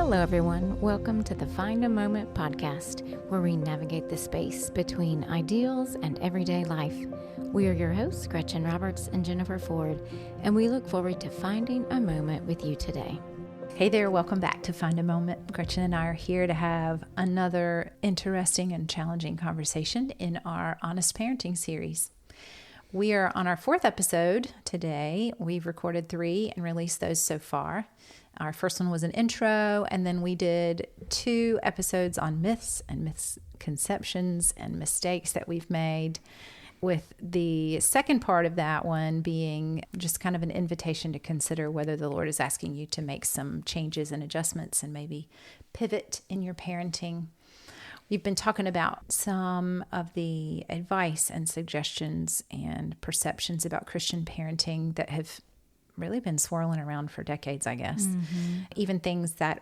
Hello, everyone. Welcome to the Find a Moment podcast, where we navigate the space between ideals and everyday life. We are your hosts, Gretchen Roberts and Jennifer Ford, and we look forward to finding a moment with you today. Hey there, welcome back to Find a Moment. Gretchen and I are here to have another interesting and challenging conversation in our Honest Parenting series. We are on our fourth episode today. We've recorded 3 and released those so far. Our first one was an intro, and then we did 2 episodes on myths and misconceptions and mistakes that we've made, with the second part of that one being just kind of an invitation to consider whether the Lord is asking you to make some changes and adjustments and maybe pivot in your parenting. We've been talking about some of the advice and suggestions and perceptions about Christian parenting that have really been swirling around for decades, I guess. Even things that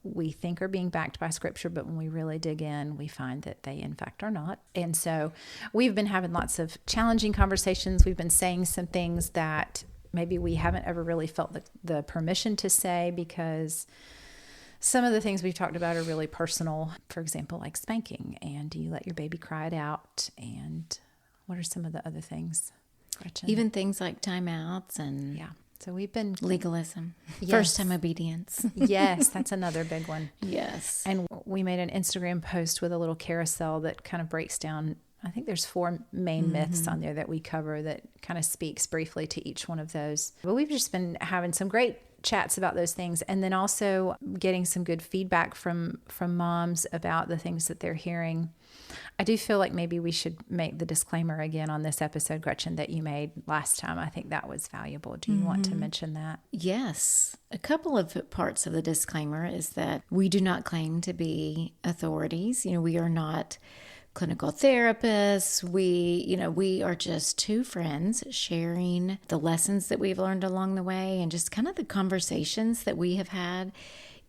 we think are being backed by Scripture, but when we really dig in, we find that they in fact are not. And so we've been having lots of challenging conversations. We've been saying some things that maybe we haven't ever really felt the permission to say, because some of the things we've talked about are really personal. For example, like spanking, and do you let your baby cry it out? And what are some of the other things, Gretchen? Even things like timeouts and So we've been legalism, Yes. first-time obedience. Yes, that's another big one. Yes. And we made an Instagram post with a little carousel that kind of breaks down, I think there's 4 main myths on there that we cover that kind of speaks briefly to each one of those. But we've just been having some great chats about those things, and then also getting some good feedback from moms about the things that they're hearing. I do feel like maybe we should make the disclaimer again on this episode, Gretchen, that you made last time. I think that was valuable. Do you want to mention that? Yes. A couple of parts of the disclaimer is that we do not claim to be authorities. We are not clinical therapists. We are just 2 friends sharing the lessons that we've learned along the way and just kind of the conversations that we have had,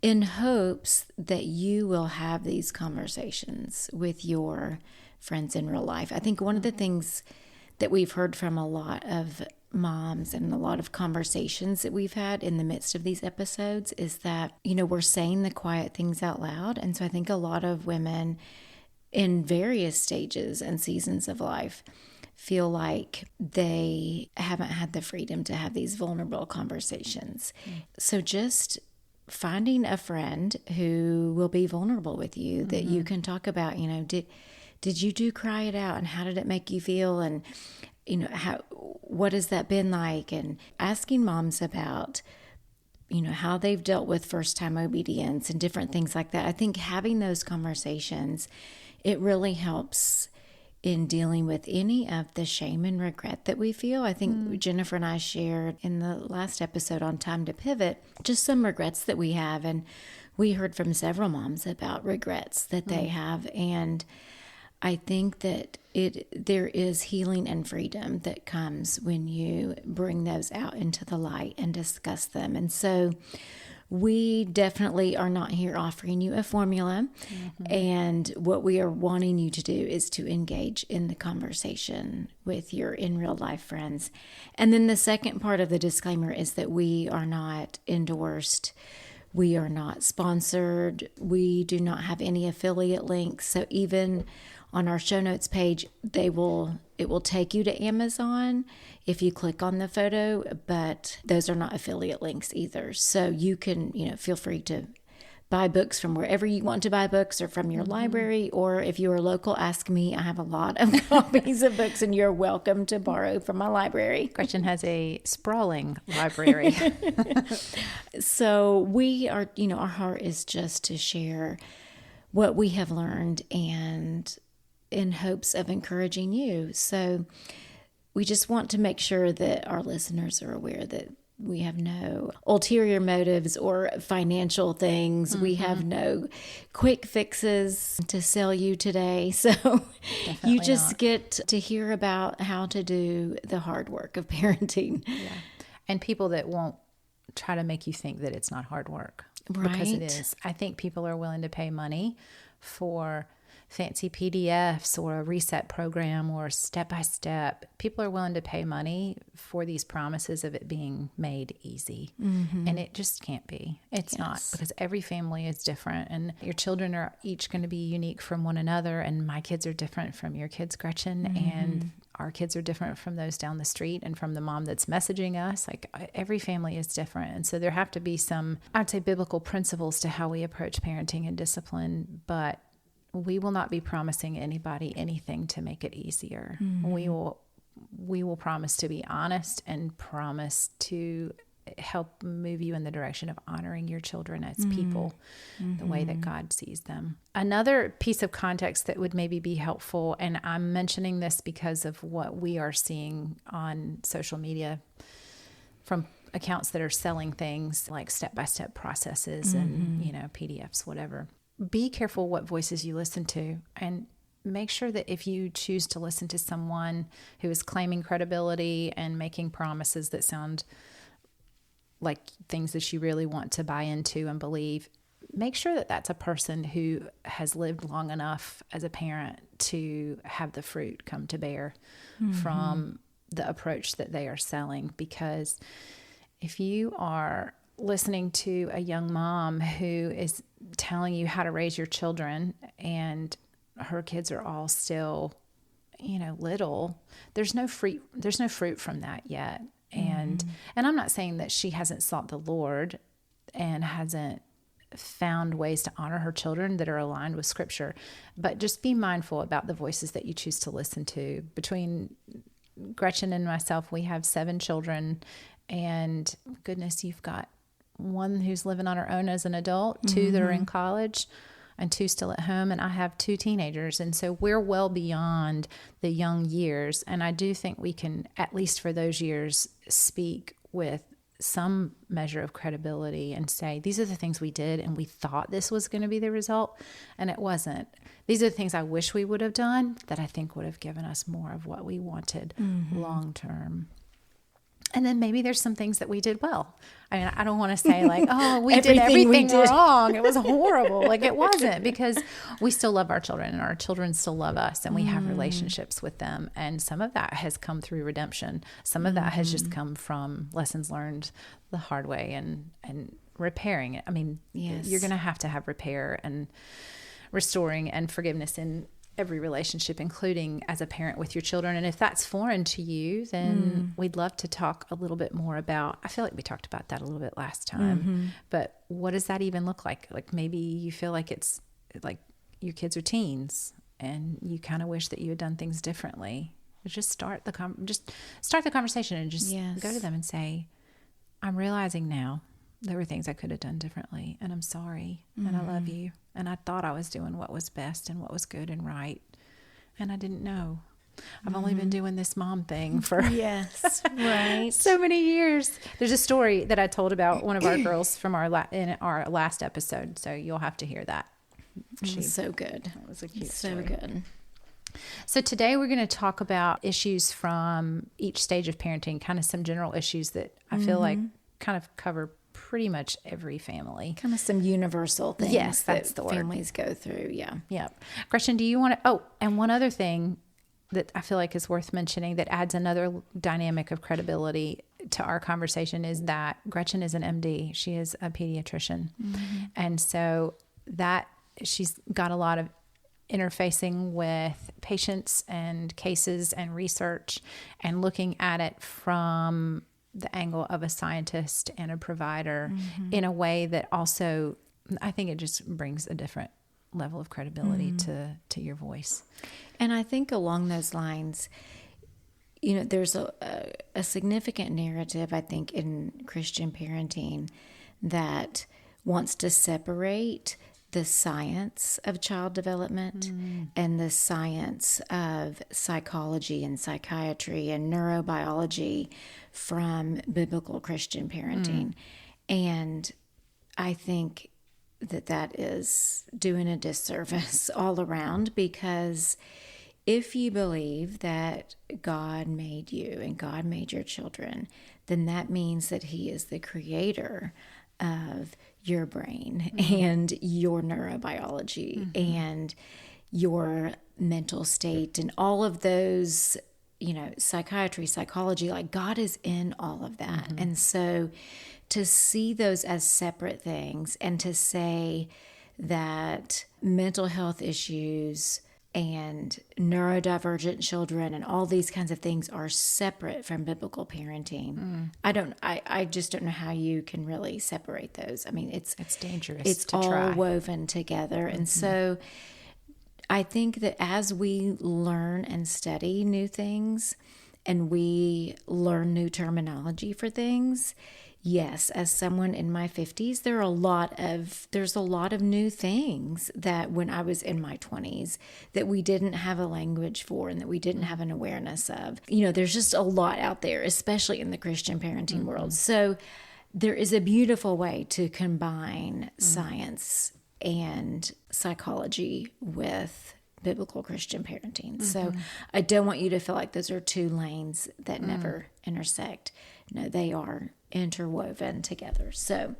in hopes that you will have these conversations with your friends in real life. I think one of the things that we've heard from a lot of moms and a lot of conversations that we've had in the midst of these episodes is that, we're saying the quiet things out loud. And so I think a lot of women in various stages and seasons of life feel like they haven't had the freedom to have these vulnerable conversations. So just finding a friend who will be vulnerable with you, that you can talk about, did you do cry it out, and how did it make you feel, and what has that been like, and asking moms about how they've dealt with first-time obedience and different things like that. I think having those conversations, it really helps in dealing with any of the shame and regret that we feel. I think Jennifer and I shared in the last episode on Time to Pivot just some regrets that we have, and we heard from several moms about regrets that they have, and I think that there is healing and freedom that comes when you bring those out into the light and discuss them. And so we definitely are not here offering you a formula. And what we are wanting you to do is to engage in the conversation with your in real life friends. And then the second part of the disclaimer is that we are not endorsed. We are not sponsored. We do not have any affiliate links. So even on our show notes page, it will take you to Amazon if you click on the photo, but those are not affiliate links either. So you can, feel free to buy books from wherever you want to buy books, or from your library, or if you are local, ask me. I have a lot of copies of books, and you're welcome to borrow from my library. Gretchen has a sprawling library. So we are, our heart is just to share what we have learned, and in hopes of encouraging you. So we just want to make sure that our listeners are aware that we have no ulterior motives or financial things. We have no quick fixes to sell you today. So you just get to hear about how to do the hard work of parenting. Yeah. And people that won't try to make you think that it's not hard work. Right. Because it is. I think people are willing to pay money for fancy PDFs or a reset program or step by step. People are willing to pay money for these promises of it being made easy. And it just can't be. It's not, because every family is different and your children are each going to be unique from one another. And my kids are different from your kids, Gretchen, and our kids are different from those down the street and from the mom that's messaging us. Like, every family is different. And so there have to be some, I'd say, biblical principles to how we approach parenting and discipline, but we will not be promising anybody anything to make it easier. We will promise to be honest and promise to help move you in the direction of honoring your children as people, the way that God sees them. Another piece of context that would maybe be helpful, and I'm mentioning this because of what we are seeing on social media from accounts that are selling things like step-by-step processes and, PDFs, whatever. Be careful what voices you listen to, and make sure that if you choose to listen to someone who is claiming credibility and making promises that sound like things that you really want to buy into and believe, make sure that that's a person who has lived long enough as a parent to have the fruit come to bear from the approach that they are selling. Because if you are listening to a young mom who is telling you how to raise your children and her kids are all still, little, there's no fruit from that yet. And I'm not saying that she hasn't sought the Lord and hasn't found ways to honor her children that are aligned with Scripture, but just be mindful about the voices that you choose to listen to. Between Gretchen and myself, we have 7 children, and goodness, you've got one who's living on her own as an adult, 2 that are in college, and 2 still at home, and I have 2 teenagers. And so we're well beyond the young years. And I do think we can, at least for those years, speak with some measure of credibility and say, these are the things we did, and we thought this was going to be the result, and it wasn't. These are the things I wish we would have done that I think would have given us more of what we wanted long term. And then maybe there's some things that we did well. I mean, I don't want to say like, oh, we did everything wrong. It was horrible. Like, it wasn't, because we still love our children and our children still love us, and we have relationships with them. And some of that has come through redemption. Some of that has just come from lessons learned the hard way and repairing it. I mean, you're going to have repair and restoring and forgiveness in every relationship, including as a parent with your children. And if that's foreign to you, then we'd love to talk a little bit more about, I feel like we talked about that a little bit last time, but what does that even look like? Like, maybe you feel like it's like your kids are teens and you kind of wish that you had done things differently. Just start the conversation and just go to them and say, I'm realizing now there were things I could have done differently, and I'm sorry, and I love you, and I thought I was doing what was best and what was good and right, and I didn't know. I've only been doing this mom thing for so many years. There's a story that I told about one of our girls from in our last episode, so you'll have to hear that. She's so good. That was a cute story. So good. So today we're going to talk about issues from each stage of parenting, kind of some general issues that I feel like kind of cover pretty much every family. Kind of some universal things. Yes, that's the word. Families go through. Yeah. Yep. Gretchen, do you want to, and one other thing that I feel like is worth mentioning that adds another dynamic of credibility to our conversation is that Gretchen is an MD. She is a pediatrician. And so that she's got a lot of interfacing with patients and cases and research and looking at it from the angle of a scientist and a provider in a way that also, I think it just brings a different level of credibility to your voice. And I think along those lines, there's a significant narrative, I think, in Christian parenting that wants to separate the science of child development and the science of psychology and psychiatry and neurobiology from biblical Christian parenting. And I think that is doing a disservice all around, because if you believe that God made you and God made your children, then that means that He is the creator of your brain and your neurobiology. And your mental state and all of those, psychiatry, psychology, like God is in all of that. Mm-hmm. And so to see those as separate things and to say that mental health issues and neurodivergent children and all these kinds of things are separate from biblical parenting. I just don't know how you can really separate those. I mean, it's dangerous. It's to all try. woven together. And so I think that as we learn and study new things and we learn new terminology for things, yes, as someone in my 50s, there's a lot of new things that when I was in my 20s that we didn't have a language for and that we didn't have an awareness of. There's just a lot out there, especially in the Christian parenting world. So there is a beautiful way to combine science and psychology with biblical Christian parenting. So I don't want you to feel like those are two lanes that never intersect. No, they are interwoven together. So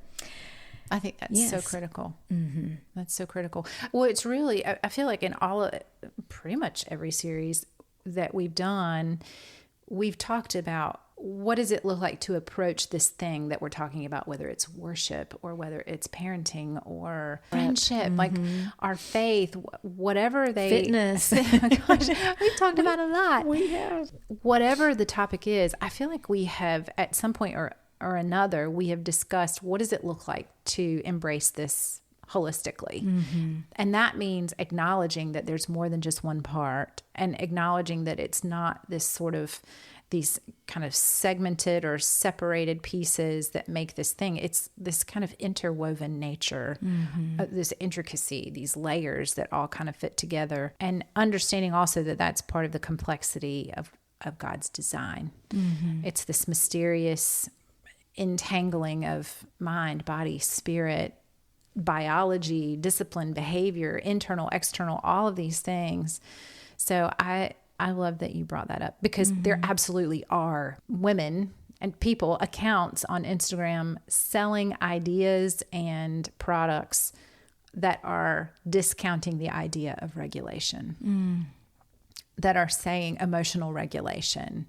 I think that's so critical. Mm-hmm. That's so critical. Well, it's really, I feel like in pretty much every series that we've done, we've talked about what does it look like to approach this thing that we're talking about, whether it's worship or whether it's parenting or friendship, like our faith, whatever fitness. Gosh, we've talked about a lot. We have. Whatever the topic is, I feel like we have at some point or another, we have discussed what does it look like to embrace this holistically. Mm-hmm. And that means acknowledging that there's more than just one part and acknowledging that it's not this sort of these kind of segmented or separated pieces that make this thing. It's this kind of interwoven nature, this intricacy, these layers that all kind of fit together, and understanding also that that's part of the complexity of God's design. Mm-hmm. It's this mysterious entangling of mind, body, spirit, biology, discipline, behavior, internal, external, all of these things. So I love that you brought that up because there absolutely are women and people, accounts on Instagram selling ideas and products that are discounting the idea of regulation, that are saying emotional regulation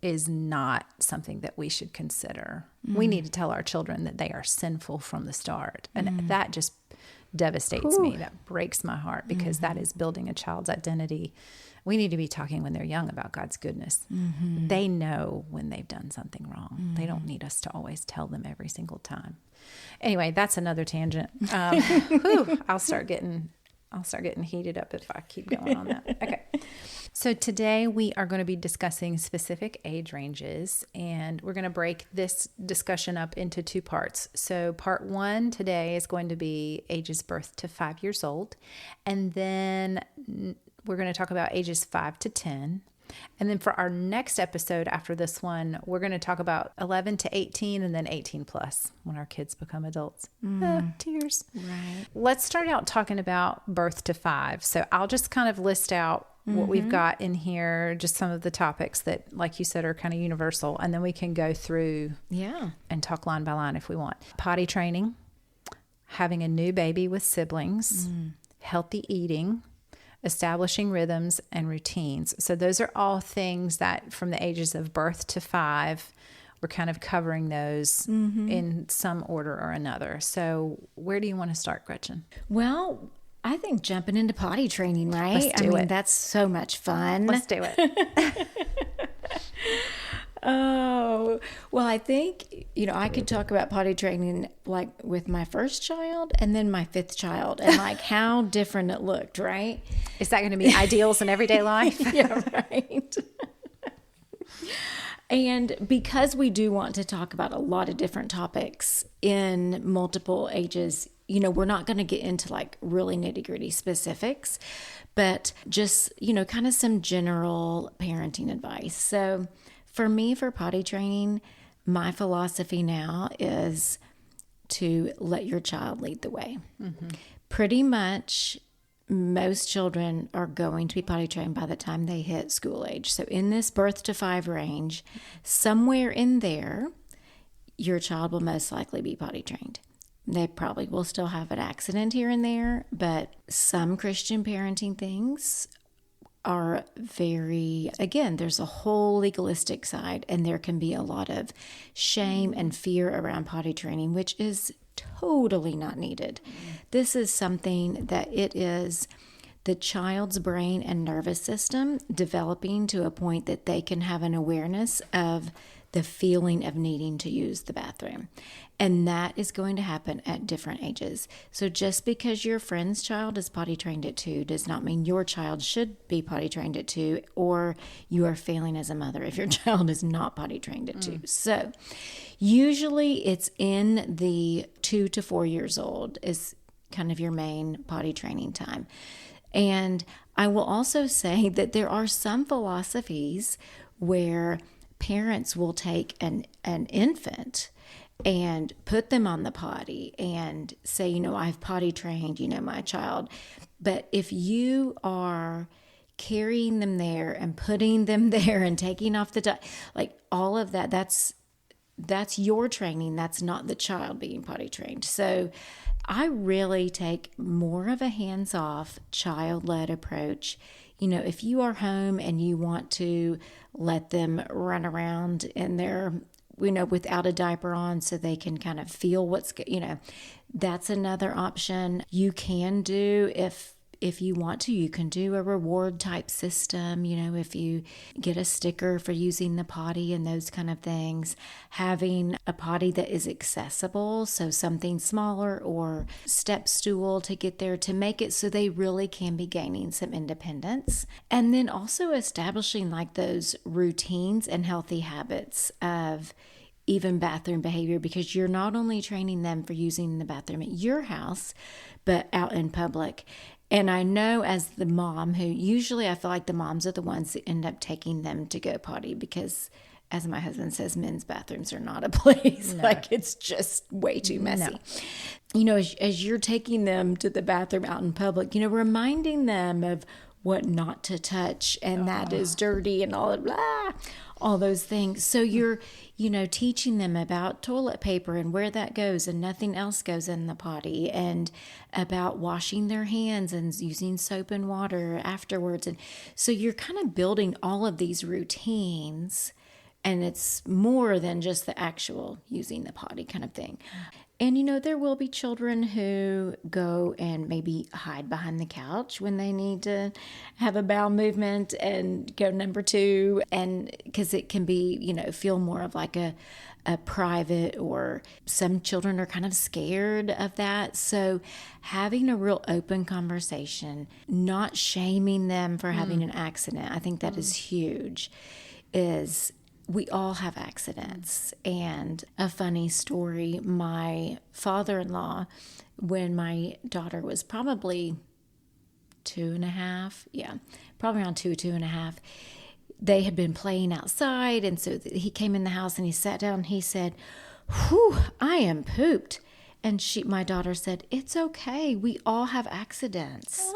is not something that we should consider. We need to tell our children that they are sinful from the start. And that just devastates me. That breaks my heart because that is building a child's identity. We need to be talking when they're young about God's goodness. They know when they've done something wrong. They don't need us to always tell them every single time. Anyway, that's another tangent. I'll start getting heated up if I keep going on that. Okay. So today we are going to be discussing specific age ranges, and we're going to break this discussion up into two parts. So part 1 today is going to be ages birth to 5 years old, and then we're going to talk about ages 5 to 10. And then for our next episode after this one, we're going to talk about 11 to 18 and then 18 plus when our kids become adults. Tears. Right. Let's start out talking about birth to 5. So I'll just kind of list out what we've got in here, just some of the topics that, like you said, are kind of universal. And then we can go through and talk line by line if we want. Potty training, having a new baby with siblings, healthy eating, establishing rhythms and routines. So those are all things that from the ages of birth to 5, we're kind of covering those in some order or another. So where do you want to start, Gretchen? Well, I think jumping into potty training, right? Let's do it. That's so much fun. Let's do it. Oh, well, I think, I could talk about potty training like with my first child and then my 5th child and like how different it looked, right? Is that going to be ideals in everyday life? Yeah, right. And because we do want to talk about a lot of different topics in multiple ages, we're not going to get into like really nitty-gritty specifics, but just, kind of some general parenting advice. So for me, for potty training, my philosophy now is to let your child lead the way. Pretty much most children are going to be potty trained by the time they hit school age. So in this birth to 5 range, somewhere in there, your child will most likely be potty trained. They probably will still have an accident here and there, but some Christian parenting things are very, again, there's a whole legalistic side, and there can be a lot of shame and fear around potty training, which is totally not needed. This is something that it is the child's brain and nervous system developing to a point that they can have an awareness of the feeling of needing to use the bathroom. And that is going to happen at different ages. So just because your friend's child is potty trained at 2 does not mean your child should be potty trained at 2, or you are failing as a mother if your child is not potty trained at 2. So usually it's in the 2 to 4 years old is kind of your main potty training time. And I will also say that there are some philosophies where parents will take an infant and put them on the potty and say, I've potty trained, my child. But if you are carrying them there and putting them there and taking off like all of that, that's your training. That's not the child being potty trained. So I really take more of a hands-off, child-led approach. If you are home and you want to let them run around in their, without a diaper on so they can kind of feel that's another option. You can do, if you want to, you can do a reward type system, if you get a sticker for using the potty and those kind of things. Having a potty that is accessible, so something smaller, or step stool to get there, to make it so they really can be gaining some independence. And then also establishing like those routines and healthy habits of even bathroom behavior, because you're not only training them for using the bathroom at your house, but out in public. And I know as the mom, who usually I feel like the moms are the ones that end up taking them to go potty, because as my husband says, men's bathrooms are not a place. No. Like it's just way too messy. No. As you're taking them to the bathroom out in public, reminding them of what not to touch, and that is dirty and all those things. So you're, teaching them about toilet paper and where that goes and nothing else goes in the potty, and about washing their hands and using soap and water afterwards. And so you're kind of building all of these routines, and it's more than just the actual using the potty kind of thing. And, there will be children who go and maybe hide behind the couch when they need to have a bowel movement and go number 2. And because it can be, feel more of like a private, or some children are kind of scared of that. So having a real open conversation, not shaming them for having an accident, I think that is huge, is we all have accidents. And a funny story, my father-in-law, when my daughter was probably 2.5, probably around 2.5, they had been playing outside. And so he came in the house and he sat down and he said, "Whew, I am pooped." And my daughter said, "It's okay. We all have accidents."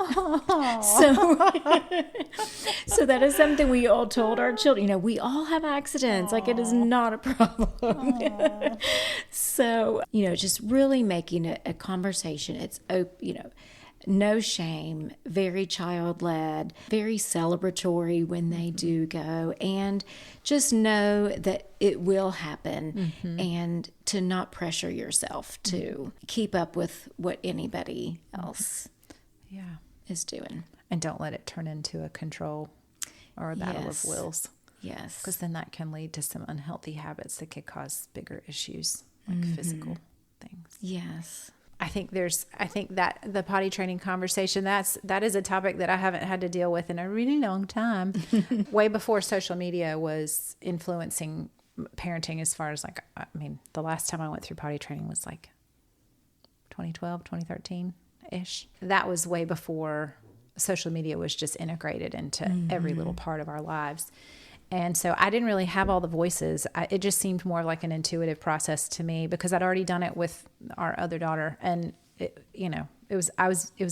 So that is something we all told our children. We all have accidents. Like, it is not a problem. So, just really making it a conversation. It's, no shame, very child-led, very celebratory when they do go, and just know that it will happen, and to not pressure yourself to keep up with what anybody else is doing. And don't let it turn into a control or a battle of wills. Yes. Because then that can lead to some unhealthy habits that could cause bigger issues, like physical things. Yes. I think that the potty training conversation, that is a topic that I haven't had to deal with in a really long time. Way before social media was influencing parenting, as far as the last time I went through potty training was like 2012, 2013-ish. That was way before social media was just integrated into every little part of our lives. And so I didn't really have all the voices. It just seemed more like an intuitive process to me, because I'd already done it with our other daughter. And it was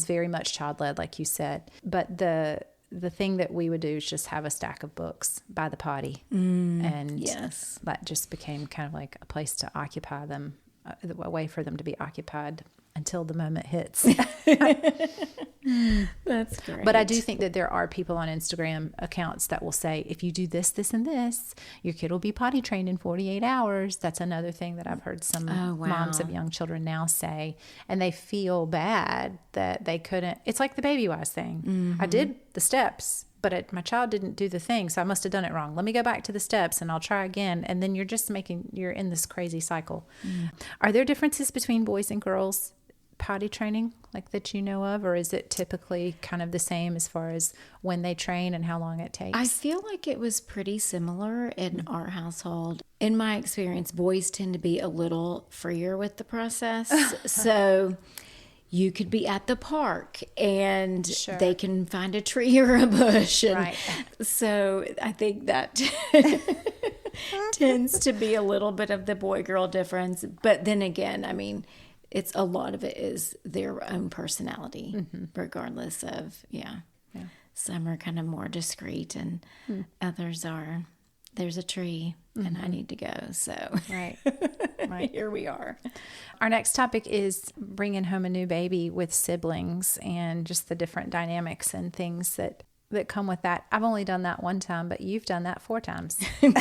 very much child-led, like you said. But the thing that we would do is just have a stack of books by the potty. And that just became kind of like a place to occupy them a way for them to be occupied until the moment hits. That's great. But I do think that there are people on Instagram accounts that will say, if you do this, this, and this, your kid will be potty trained in 48 hours. That's another thing that I've heard some moms of young children now say. And they feel bad that they couldn't. It's like the baby wise thing. Mm-hmm. I did the steps, but my child didn't do the thing, so I must have done it wrong. Let me go back to the steps and I'll try again. And then you're in this crazy cycle. Mm. Are there differences between boys and girls potty training, like that you know of, or is it typically kind of the same as far as when they train and how long it takes? I feel like it was pretty similar in our household. In my experience, boys tend to be a little freer with the process. So you could be at the park and they can find a tree or a bush. And right. So I think that tends to be a little bit of the boy-girl difference. But then again, I mean, it's a lot of it is their own personality, regardless of, Some are kind of more discreet and others are, there's a tree and I need to go. So right. Here we are. Our next topic is bringing home a new baby with siblings and just the different dynamics and things that come with that. I've only done that one time, but you've done that 4 times. What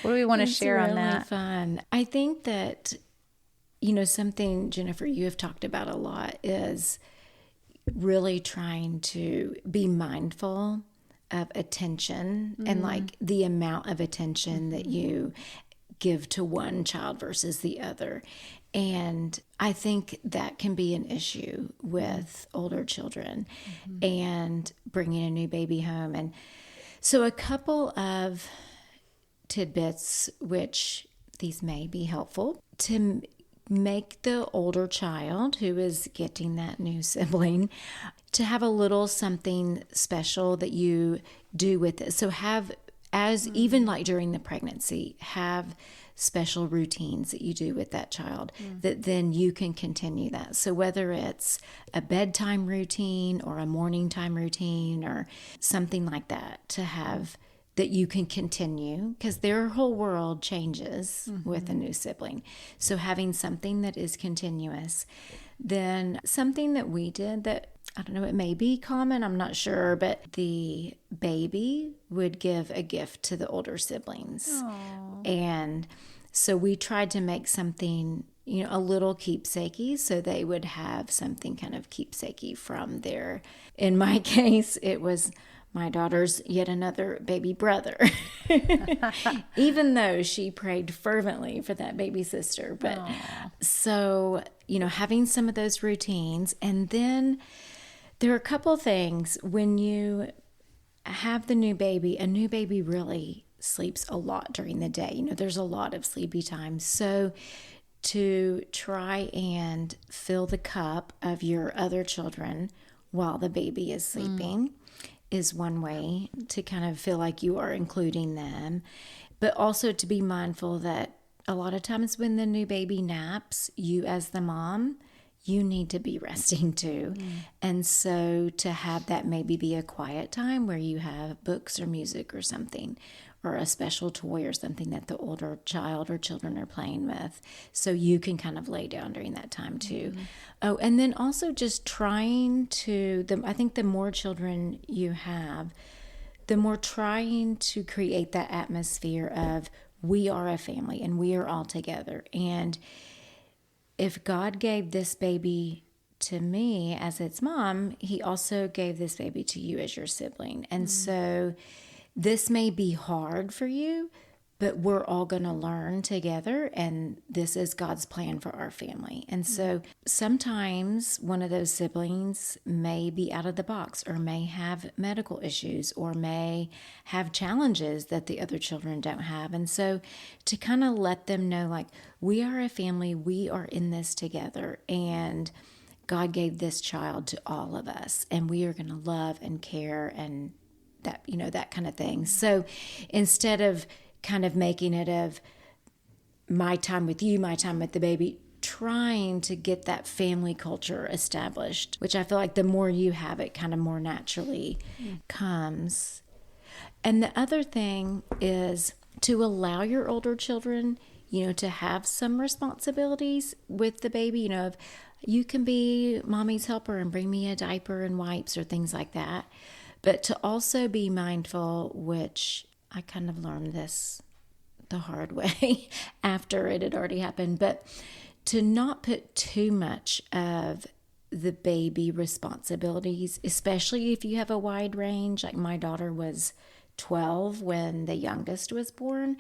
do we want to share on that? It's really fun. I think that, something, Jennifer, you have talked about a lot is really trying to be mindful of attention and like the amount of attention that you give to one child versus the other. And I think that can be an issue with older children and bringing a new baby home. And so a couple of tidbits, which these may be helpful to make the older child who is getting that new sibling to have a little something special that you do with it. So even like during the pregnancy, have special routines that you do with that child that then you can continue that. So whether it's a bedtime routine or a morning time routine or something like that to have that you can continue, because their whole world changes with a new sibling. So having something that is continuous. Then something that we did that, I don't know, it may be common, I'm not sure, but the baby would give a gift to the older siblings. Aww. And so we tried to make something, a little keepsakey, so they would have something kind of keepsakey from their, in my case, it was my daughter's yet another baby brother, even though she prayed fervently for that baby sister. But so, having some of those routines. And then there are a couple things when you have a new baby really sleeps a lot during the day. There's a lot of sleepy time. So to try and fill the cup of your other children while the baby is sleeping is one way to kind of feel like you are including them, but also to be mindful that a lot of times when the new baby naps, you as the mom, you need to be resting too. And so to have that maybe be a quiet time where you have books or music or something, or a special toy or something that the older child or children are playing with. So you can kind of lay down during that time too. Oh, and then also just trying to, I think the more children you have, the more trying to create that atmosphere of we are a family and we are all together. And if God gave this baby to me as its mom, he also gave this baby to you as your sibling. And so this may be hard for you, but we're all going to learn together, and this is God's plan for our family. And so sometimes one of those siblings may be out of the box or may have medical issues or may have challenges that the other children don't have. And so to kind of let them know, like, we are a family, we are in this together, and God gave this child to all of us, and we are going to love and care and that, that kind of thing. So instead of kind of making it of my time with you, my time with the baby, trying to get that family culture established, which I feel like the more you have it, kind of more naturally comes. And the other thing is to allow your older children, to have some responsibilities with the baby, if you can be mommy's helper and bring me a diaper and wipes or things like that. But to also be mindful, which I kind of learned this the hard way after it had already happened, but to not put too much of the baby responsibilities, especially if you have a wide range. Like my daughter was 12 when the youngest was born.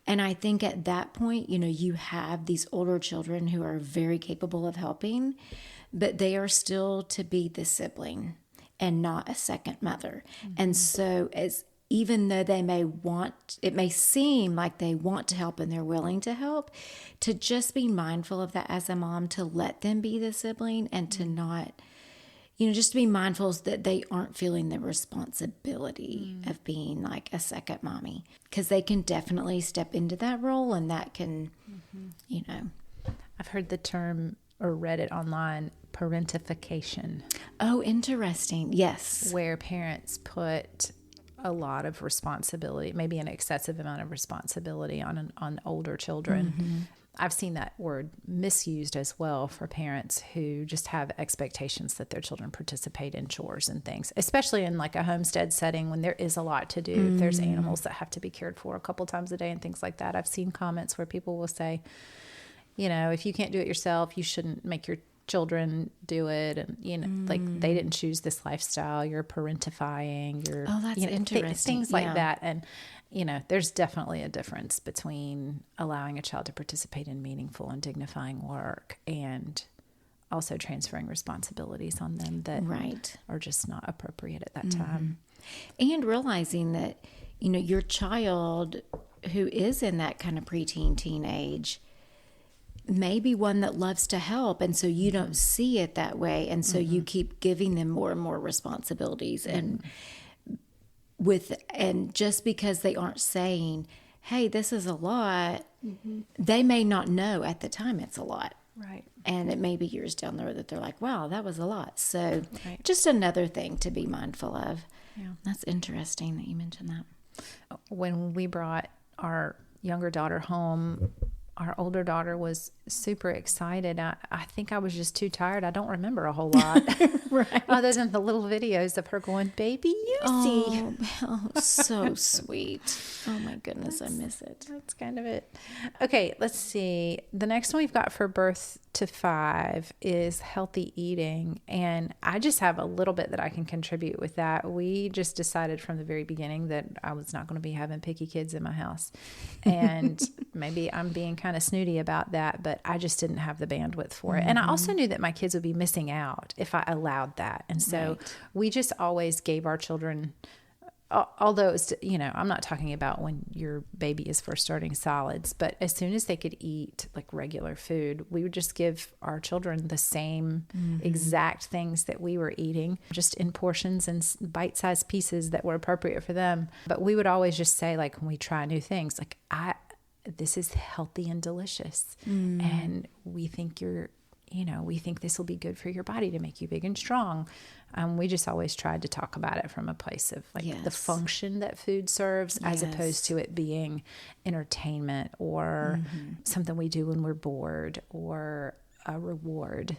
And I think at that point, you have these older children who are very capable of helping, but they are still to be the sibling and not a second mother. Mm-hmm. And so even though it may seem like they want to help and they're willing to help, to just be mindful of that as a mom, to let them be the sibling and to not, just to be mindful that they aren't feeling the responsibility of being like a second mommy, because they can definitely step into that role and that can, I've heard the term or read it online, parentification. Oh, interesting. Yes. Where parents put a lot of responsibility, maybe an excessive amount of responsibility on older children. Mm-hmm. I've seen that word misused as well for parents who just have expectations that their children participate in chores and things, especially in like a homestead setting when there is a lot to do. If there's animals that have to be cared for a couple times a day and things like that. I've seen comments where people will say, if you can't do it yourself, you shouldn't make your children do it, and like they didn't choose this lifestyle, you're parentifying, that's interesting. Things like that. And there's definitely a difference between allowing a child to participate in meaningful and dignifying work and also transferring responsibilities on them that are just not appropriate at that time. And realizing that your child who is in that kind of preteen teenage maybe one that loves to help, and so you don't see it that way, and so you keep giving them more and more responsibilities, and just because they aren't saying, hey, this is a lot, they may not know at the time it's a lot, right? And it may be years down the road that they're like, wow, that was a lot. So just another thing to be mindful of. That's interesting that you mentioned that. When we brought our younger daughter home, our older daughter was super excited. I think I was just too tired. I don't remember a whole lot. Other than the little videos of her going, baby, Yusi. Oh, so sweet. Oh my goodness, I miss it. That's kind of it. Okay, let's see. The next one we've got for birth to 5 is healthy eating. And I just have a little bit that I can contribute with that. We just decided from the very beginning that I was not going to be having picky kids in my house. And maybe I'm being kind of snooty about that, but I just didn't have the bandwidth for it. And I also knew that my kids would be missing out if I allowed that. And so we just always gave our children, although it's, I'm not talking about when your baby is first starting solids, but as soon as they could eat like regular food, we would just give our children the same exact things that we were eating, just in portions and bite-sized pieces that were appropriate for them. But we would always just say, like, when we try new things, like, this is healthy and delicious. And we think we think this will be good for your body to make you big and strong. We just always tried to talk about it from a place of like the function that food serves, as opposed to it being entertainment or something we do when we're bored or a reward.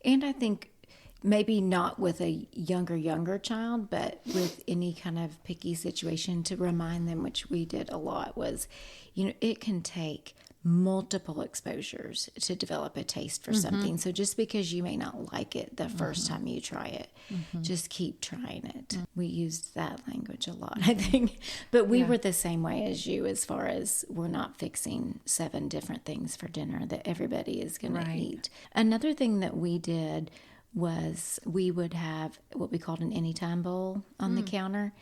And I think maybe not with a younger child, but with any kind of picky situation, to remind them, which we did a lot, was, it can take multiple exposures to develop a taste for something. So just because you may not like it the first time you try it, just keep trying it. We used that language a lot, I think. But we were the same way as you, as far as we're not fixing 7 different things for dinner that everybody is going to eat. Another thing that we did was we would have what we called an anytime bowl on the counter.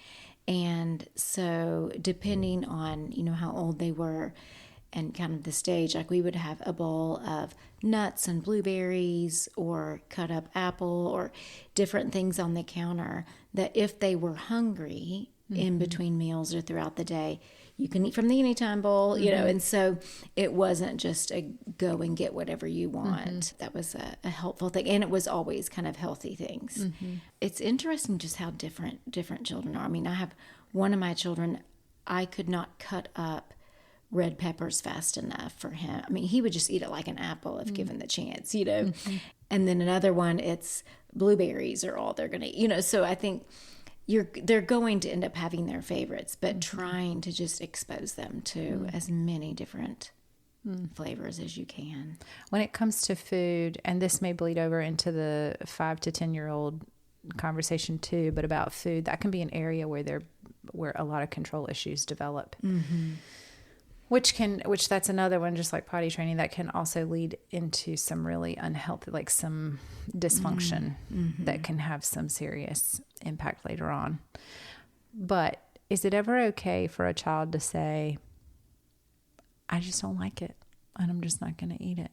And so depending on, how old they were and kind of the stage, like we would have a bowl of nuts and blueberries or cut up apple or different things on the counter that if they were hungry in between meals or throughout the day, you can eat from the anytime bowl, and so it wasn't just a go and get whatever you want. That was a helpful thing. And it was always kind of healthy things. It's interesting just how different children are. I mean, I have one of my children, I could not cut up red peppers fast enough for him. I mean, he would just eat it like an apple if given the chance, you know. And then another one, it's blueberries are all they're going to eat, you know. So I think they're going to end up having their favorites, but trying to just expose them to as many different flavors as you can. When it comes to food, and this may bleed over into the 5 to 10-year-old conversation too, but about food, that can be an area where a lot of control issues develop. Which that's another one, just like potty training, that can also lead into some really unhealthy, like some dysfunction that can have some serious impact later on. But is it ever okay for a child to say, I just don't like it and I'm just not going to eat it?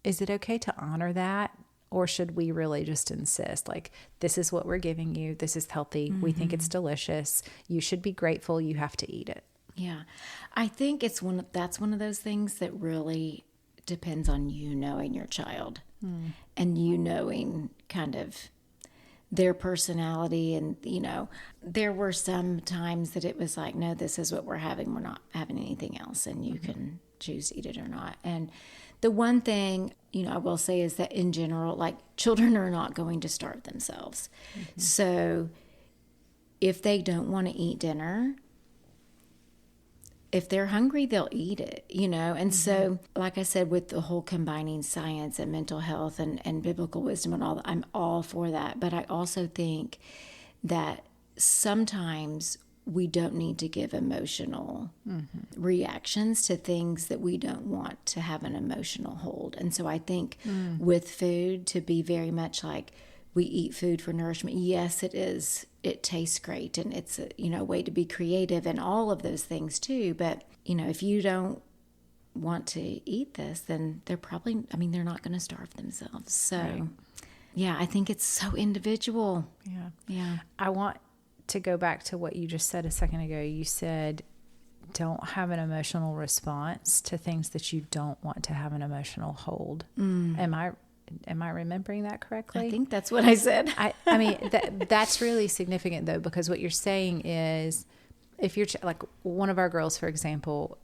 Is it okay to honor that? Or should we really just insist, like, this is what we're giving you. This is healthy. We think it's delicious. You should be grateful. You have to eat it. Yeah. I think that's one of those things that really depends on you knowing your child and you knowing kind of their personality. And, you know, there were some times that it was like, no, this is what we're having. We're not having anything else. And you can choose to eat it or not. And the one thing, you know, I will say is that in general, like, children are not going to starve themselves. So if they don't want to eat dinner, if they're hungry, they'll eat it, you know? And so, like I said, with the whole combining science and mental health and biblical wisdom and all that, I'm all for that. But I also think that sometimes we don't need to give emotional reactions to things that we don't want to have an emotional hold. And so I think with food, to be very much like, we eat food for nourishment. Yes, it is. It tastes great, and it's a, you know, way to be creative and all of those things too. But, you know, if you don't want to eat this, then they're not going to starve themselves. So, yeah, I think it's so individual. Yeah. I want to go back to what you just said a second ago. You said, don't have an emotional response to things that you don't want to have an emotional hold. Am I remembering that correctly? I think that's what I said. I mean, that's really significant, though, because what you're saying is, if you're like one of our girls, for example,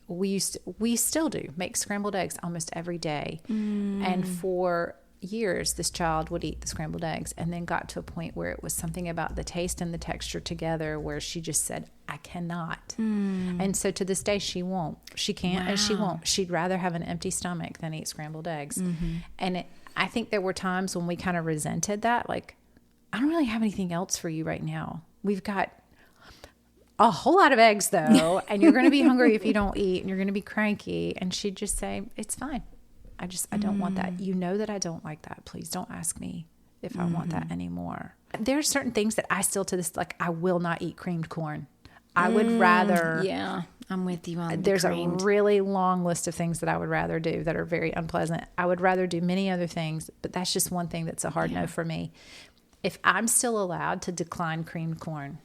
we still do make scrambled eggs almost every day. And for years, this child would eat the scrambled eggs, and then got to a point where it was something about the taste and the texture together where she just said, I cannot. And so to this day, she won't. She can't, and she won't. She'd rather have an empty stomach than eat scrambled eggs. And I think there were times when we kind of resented that, like, I don't really have anything else for you right now. We've got a whole lot of eggs, though, and you're going to be hungry if you don't eat, and you're going to be cranky. And she'd just say, it's fine. I don't want that. You know that I don't like that. Please don't ask me if I want that anymore. There are certain things that I still to this, like, I will not eat creamed corn. I would rather. Yeah, I'm with you on there's creamed. a really long list of things that I would rather do that are very unpleasant. I would rather do many other things, but that's just one thing that's a hard no for me. If I'm still allowed to decline creamed corn,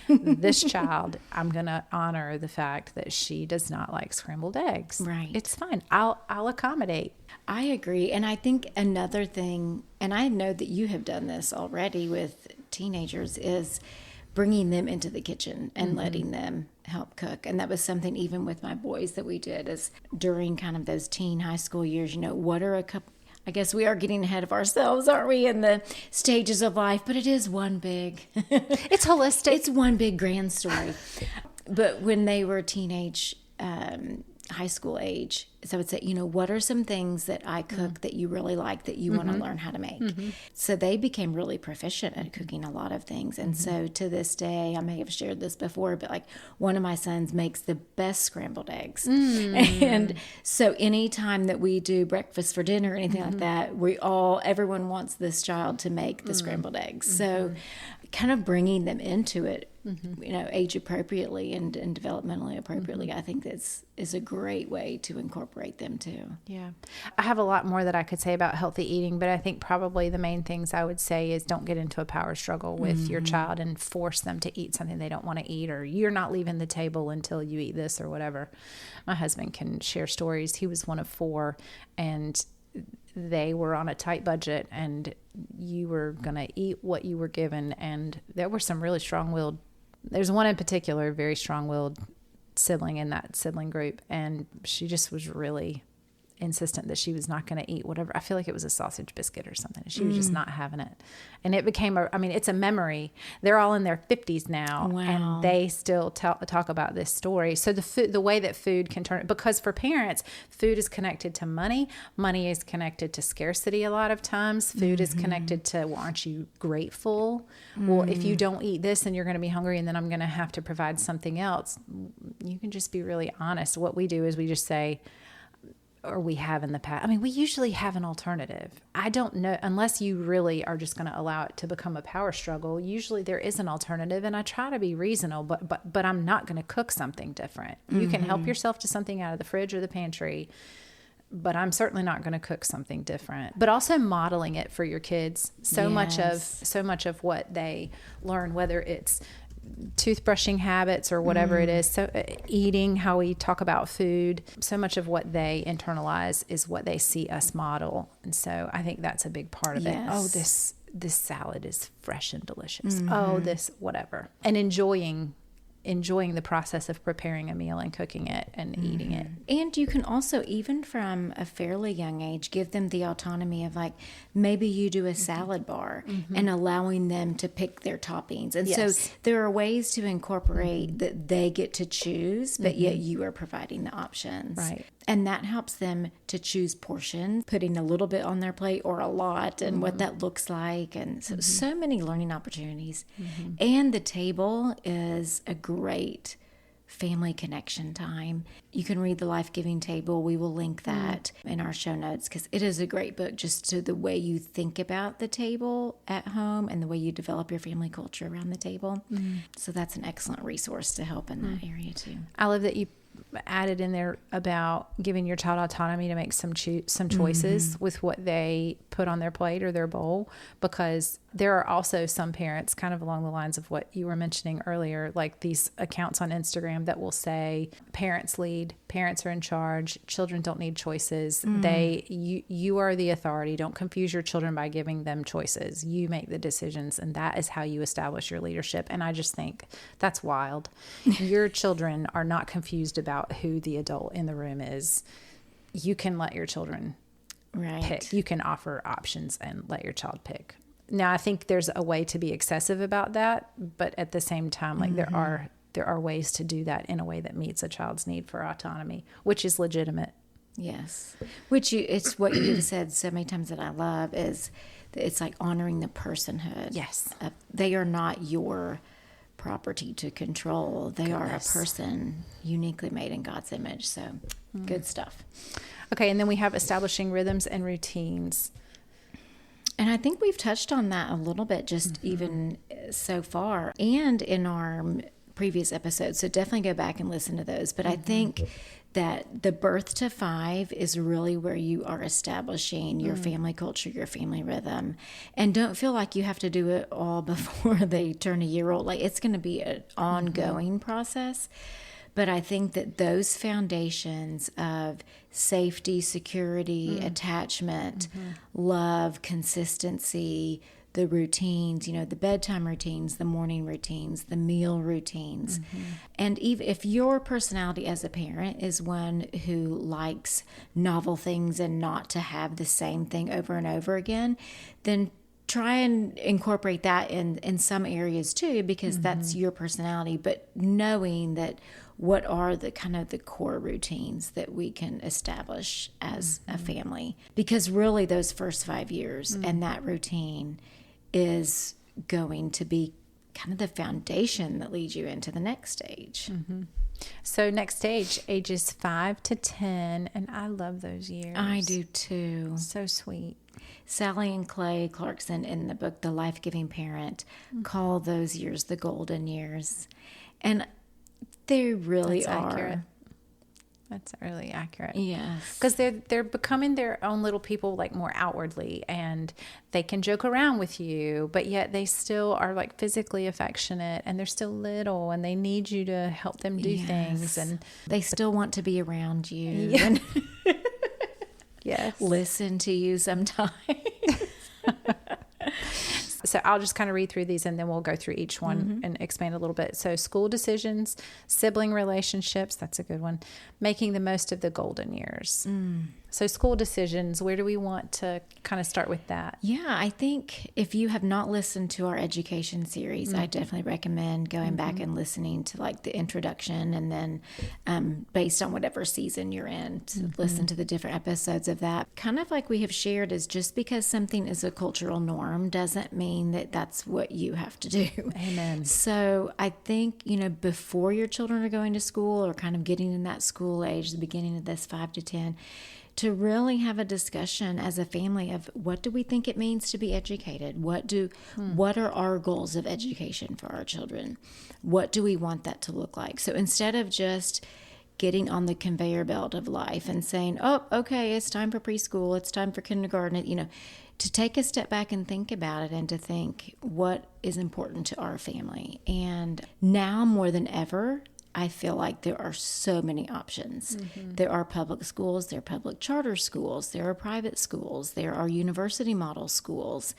this child, I'm going to honor the fact that she does not like scrambled eggs. Right. It's fine. I'll accommodate. I agree. And I think another thing, and I know that you have done this already with teenagers, is bringing them into the kitchen and letting them help cook. And that was something even with my boys that we did, is during kind of those teen high school years, you know, what are a couple, I guess we are getting ahead of ourselves, aren't we, in the stages of life? But it is one big... It's holistic. It's one big grand story. But when they were teenage, high school age, so I would say, you know, what are some things that I cook that you really like that you want to learn how to make? So they became really proficient at cooking a lot of things. And so to this day, I may have shared this before, but like one of my sons makes the best scrambled eggs. And so anytime that we do breakfast for dinner or anything like that, everyone wants this child to make the scrambled eggs. So kind of bringing them into it, you know, age appropriately and developmentally appropriately, I think is a great way to incorporate them too. Yeah. I have a lot more that I could say about healthy eating, but I think probably the main things I would say is don't get into a power struggle with your child and force them to eat something they don't want to eat, or you're not leaving the table until you eat this or whatever. My husband can share stories. He was one of 4, and they were on a tight budget, and you were going to eat what you were given. And there were some really strong-willed, there's one in particular, very strong-willed sibling in that sibling group, and she just was really insistent that she was not going to eat whatever. I feel like it was a sausage biscuit or something. She was just not having it. And it became it's a memory. They're all in their 50s now. Wow. And they still talk about this story. So the way that food can turn, because for parents, food is connected to money. Money is connected to scarcity a lot of times. Food is connected to, well, aren't you grateful? Well, if you don't eat this, then you're going to be hungry, and then I'm going to have to provide something else. You can just be really honest. What we do is we just say, or we have in the past. I mean, we usually have an alternative. I don't know, unless you really are just going to allow it to become a power struggle. Usually there is an alternative, and I try to be reasonable, but I'm not going to cook something different. You can help yourself to something out of the fridge or the pantry, but I'm certainly not going to cook something different. But also modeling it for your kids. So much of what they learn, whether it's toothbrushing habits or whatever it is, so eating, how we talk about food, so much of what they internalize is what they see us model. And so I think that's a big part of it. Oh, this salad is fresh and delicious. Oh, this whatever. And enjoying the process of preparing a meal and cooking it and eating it. And you can also, even from a fairly young age, give them the autonomy of, like, maybe you do a salad bar and allowing them to pick their toppings. And so there are ways to incorporate that they get to choose, but yet you are providing the options. Right. And that helps them to choose portions, putting a little bit on their plate or a lot, and what that looks like. And so many learning opportunities. And the table is a great family connection time. You can read The Life-Giving Table. We will link that in our show notes, because it is a great book just to the way you think about the table at home and the way you develop your family culture around the table. So that's an excellent resource to help in that area too. I love that you added in there about giving your child autonomy to make some choices with what they put on their plate or their bowl, because there are also some parents, kind of along the lines of what you were mentioning earlier, like these accounts on Instagram that will say parents lead, parents are in charge, children don't need choices. You are the authority. Don't confuse your children by giving them choices. You make the decisions, and that is how you establish your leadership. And I just think that's wild. Your children are not confused about who the adult in the room is. You can let your children pick. You can offer options and let your child pick. Now, I think there's a way to be excessive about that, but at the same time, like there are ways to do that in a way that meets a child's need for autonomy, which is legitimate. Yes. It's what you've said so many times that I love is that it's like honoring the personhood. Yes. They are not your property to control. They are a person uniquely made in God's image. So good stuff. Okay. And then we have establishing rhythms and routines. And I think we've touched on that a little bit just even so far and in our previous episodes. So definitely go back and listen to those. But I think that the birth to 5 is really where you are establishing your family culture, your family rhythm. And don't feel like you have to do it all before they turn a year old. Like, it's going to be an ongoing process. But I think that those foundations of safety, security, attachment, love, consistency, the routines, the bedtime routines, the morning routines, the meal routines. And even if your personality as a parent is one who likes novel things and not to have the same thing over and over again, then try and incorporate that in some areas too, because that's your personality. But knowing that what are the kind of the core routines that we can establish as a family, because really those first 5 years and that routine is going to be kind of the foundation that leads you into the next stage. So next stage, ages 5 to 10, and I love those years. I do too. So sweet. Sally and Clay Clarkson in the book The Life-Giving Parent call those years the golden years. And they really are. Accurate. That's really accurate. Yes. Because they're becoming their own little people, like more outwardly, and they can joke around with you, but yet they still are like physically affectionate, and they're still little, and they need you to help them do things, and they still want to be around you. Yeah. And yes. Listen to you sometimes. So I'll just kind of read through these and then we'll go through each one and expand a little bit. So school decisions, sibling relationships, that's a good one. Making the most of the golden years. So school decisions, where do we want to kind of start with that? Yeah, I think if you have not listened to our education series, I definitely recommend going back and listening to like the introduction, and then based on whatever season you're in, to listen to the different episodes of that. Kind of like we have shared, is just because something is a cultural norm doesn't mean that that's what you have to do. Amen. So I think, before your children are going to school or kind of getting in that school age, the beginning of this 5 to 10, to really have a discussion as a family of what do we think it means to be educated? What are our goals of education for our children? What do we want that to look like? So instead of just getting on the conveyor belt of life and saying, oh, okay, it's time for preschool, it's time for kindergarten, to take a step back and think about it, and to think what is important to our family. And now more than ever, I feel like there are so many options. There are public schools, there are public charter schools, there are private schools, there are university model schools,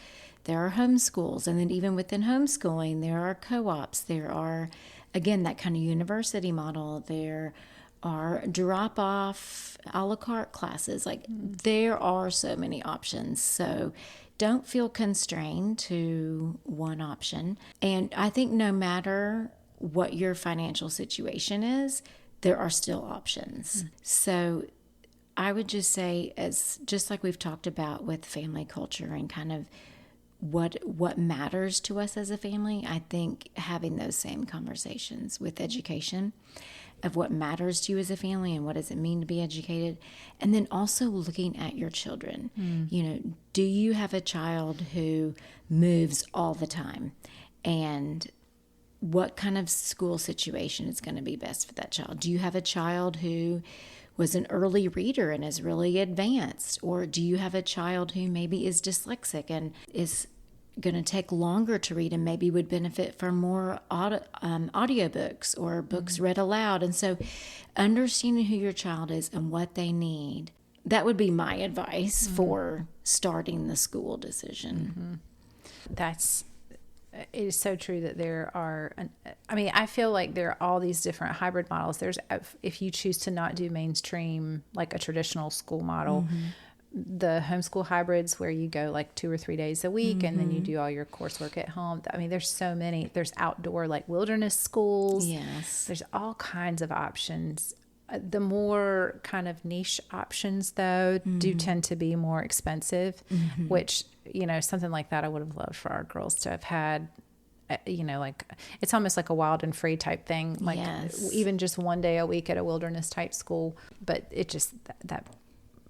there are homeschools, and then even within homeschooling, there are co-ops, there are, again, that kind of university model, there are drop-off a la carte classes. Like, there are so many options. So don't feel constrained to one option. And I think no matter what your financial situation is, there are still options. So I would just say, just like we've talked about with family culture and kind of what matters to us as a family, I think having those same conversations with education of what matters to you as a family and what does it mean to be educated. And then also looking at your children. Do you have a child who moves all the time? And what kind of school situation is going to be best for that child? Do you have a child who was an early reader and is really advanced? Or do you have a child who maybe is dyslexic and is going to take longer to read and maybe would benefit from more audiobooks or books read aloud? And so understanding who your child is and what they need, that would be my advice for starting the school decision. It is so true that there are, I feel like there are all these different hybrid models. If you choose to not do mainstream, like a traditional school model, the homeschool hybrids where you go like 2 or 3 days a week and then you do all your coursework at home. There's so many. There's outdoor, like wilderness schools. Yes. There's all kinds of options. The more kind of niche options, though, do tend to be more expensive, which, something like that I would have loved for our girls to have had, like it's almost like a wild and free type thing, like even just 1 day a week at a wilderness type school. But it just, that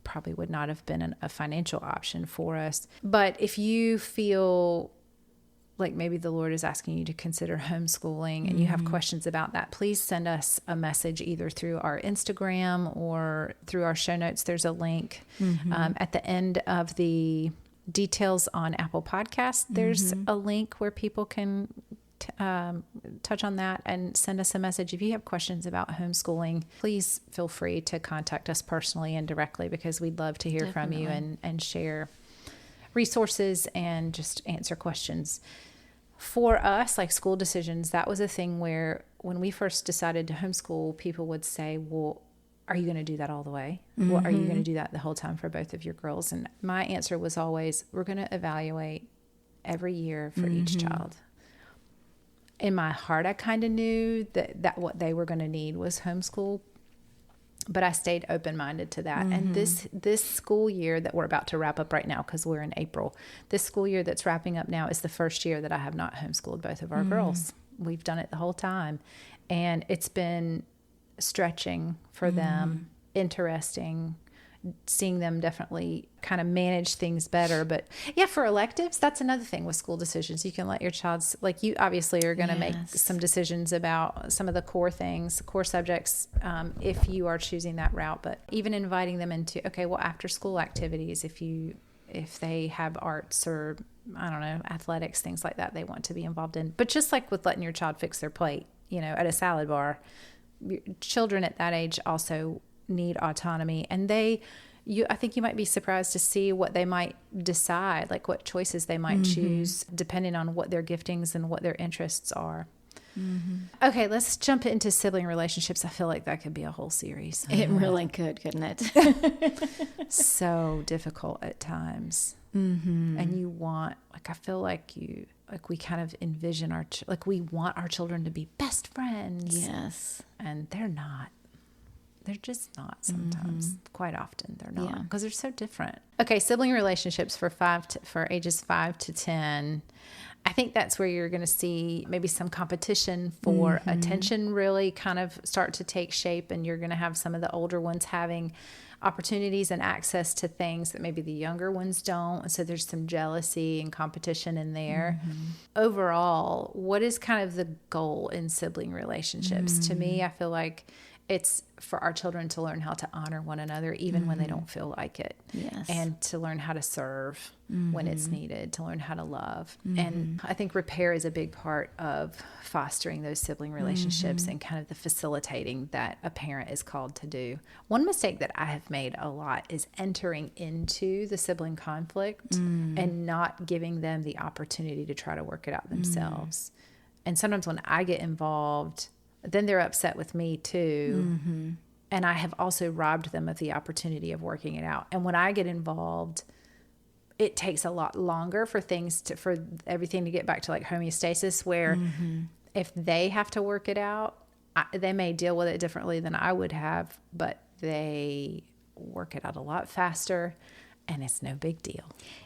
probably would not have been a financial option for us. But if you feel like maybe the Lord is asking you to consider homeschooling and you have questions about that, please send us a message either through our Instagram or through our show notes. There's a link at the end of the details on Apple Podcasts. There's a link where people can touch on that and send us a message. If you have questions about homeschooling, please feel free to contact us personally and directly, because we'd love to hear from you and share resources and just answer questions. For us, like school decisions, that was a thing where when we first decided to homeschool, people would say, well, are you going to do that all the way? Well, are you going to do that the whole time for both of your girls? And my answer was always, we're going to evaluate every year for each child. In my heart, I kind of knew that what they were going to need was homeschool, but I stayed open-minded to that. And this school year that we're about to wrap up right now, because we're in April, this school year that's wrapping up now is the first year that I have not homeschooled both of our girls. We've done it the whole time. And it's been stretching for them, interesting, seeing them definitely kind of manage things better. But yeah, for electives, that's another thing with school decisions. You can let your child's, like, you obviously are going to make some decisions about some of the core things, core subjects, if you are choosing that route. But even inviting them into, okay, well, after school activities, if they have arts or, I don't know, athletics, things like that they want to be involved in. But just like with letting your child fix their plate, at a salad bar, children at that age also need autonomy, and they I think you might be surprised to see what they might decide, like what choices they might choose depending on what their giftings and what their interests are. Okay, let's jump into sibling relationships. I feel like that could be a whole series. It really could, couldn't it? So difficult at times. And you want, like, I feel like we kind of envision we want our children to be best friends. Yes. And they're not. They're just not sometimes. Quite often they're not, because they're so different. Okay, sibling relationships for ages 5 to 10. I think that's where you're going to see maybe some competition for attention really kind of start to take shape, and you're going to have some of the older ones having opportunities and access to things that maybe the younger ones don't. And so there's some jealousy and competition in there. Overall, what is kind of the goal in sibling relationships? To me, I feel like it's for our children to learn how to honor one another, even when they don't feel like it. Yes. And to learn how to serve when it's needed, to learn how to love. And I think repair is a big part of fostering those sibling relationships and kind of the facilitating that a parent is called to do. One mistake that I have made a lot is entering into the sibling conflict and not giving them the opportunity to try to work it out themselves. And sometimes when I get involved, then they're upset with me too. And I have also robbed them of the opportunity of working it out. And when I get involved, it takes a lot longer for everything to get back to like homeostasis, where if they have to work it out, they may deal with it differently than I would have, but they work it out a lot faster and it's no big deal.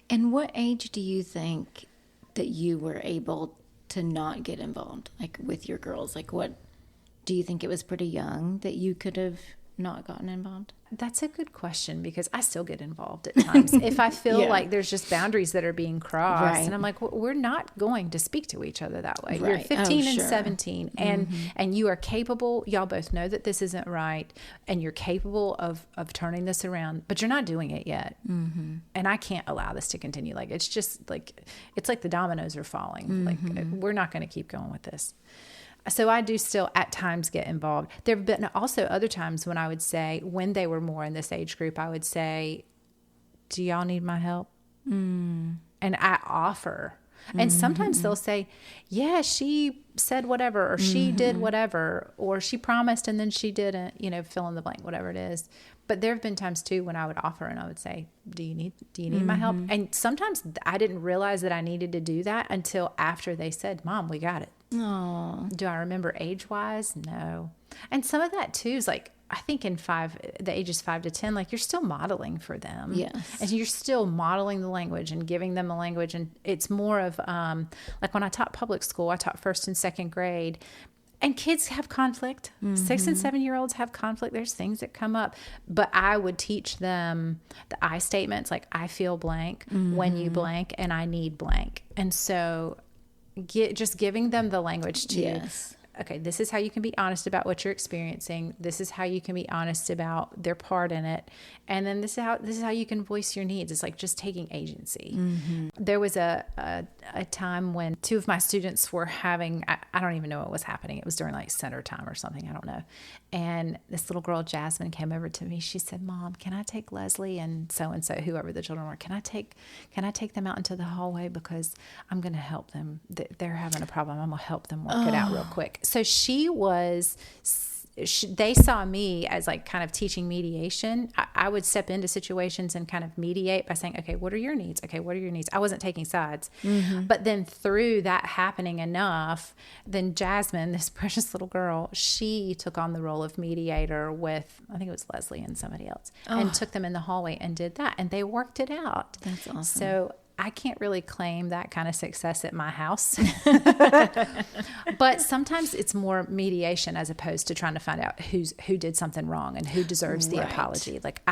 And what age do you think that you were able to not get involved, like with your girls? Like, what do you think it was pretty young that you could have not gotten involved? That's a good question, because I still get involved at times. If I feel like there's just boundaries that are being crossed, and I'm like, we're not going to speak to each other that way. You're 15 and 17, and you are capable. Y'all both know that this isn't right, and you're capable of turning this around, but you're not doing it yet. And I can't allow this to continue. Like, it's just like, it's like the dominoes are falling. Like, we're not going to keep going with this. So I do still at times get involved. There have been also other times when I would say, when they were more in this age group, I would say, do y'all need my help? And I offer. And sometimes they'll say, yeah, she said whatever, or she did whatever, or she promised and then she didn't, fill in the blank, whatever it is. But there have been times too when I would offer and I would say, do you need my help? And sometimes I didn't realize that I needed to do that until after they said, Mom, we got it. Oh, do I remember age-wise? No. And some of that too is like, I think in the ages 5 to 10, like, you're still modeling for them. Yes. And you're still modeling the language and giving them the language. And it's more of, like when I taught public school, I taught 1st and 2nd grade, and kids have conflict. 6 and 7-year-olds have conflict. There's things that come up, but I would teach them the I statements, like, I feel blank when you blank, and I need blank. And so just giving them the language to, okay, this is how you can be honest about what you're experiencing. This is how you can be honest about their part in it. And then this is how you can voice your needs. It's like just taking agency. There was a time when 2 of my students were having, I don't even know what was happening. It was during like center time or something. I don't know. And this little girl, Jasmine, came over to me. She said, Mom, can I take Leslie and so-and-so, whoever the children were, can I take them out into the hallway, because I'm going to help them. They're having a problem. I'm going to help them work it out real quick. So they saw me as like kind of teaching mediation. I would step into situations and kind of mediate by saying, okay, what are your needs? Okay, what are your needs? I wasn't taking sides. But then through that happening enough, then Jasmine, this precious little girl, she took on the role of mediator with, I think it was Leslie and somebody else, and took them in the hallway and did that. And they worked it out. That's awesome. So I can't really claim that kind of success at my house, but sometimes it's more mediation as opposed to trying to find out who did something wrong and who deserves the apology. Like,